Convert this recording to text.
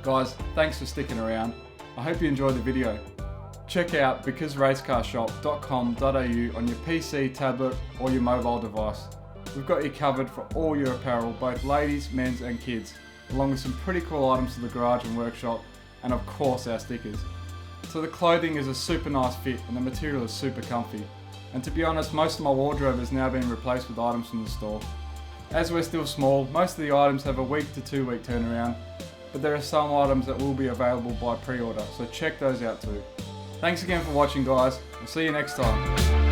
Guys, thanks for sticking around. I hope you enjoyed the video. Check out BecauseRacecarShop.com.au on your PC, tablet or your mobile device. We've got you covered for all your apparel, both ladies, men's and kids, along with some pretty cool items for the garage and workshop, and of course our stickers. So the clothing is a super nice fit and the material is super comfy. And to be honest, most of my wardrobe has now been replaced with items from the store. As we're still small, most of the items have a 1 to 2 week turnaround, but there are some items that will be available by pre-order, so check those out too. Thanks again for watching guys, we'll see you next time.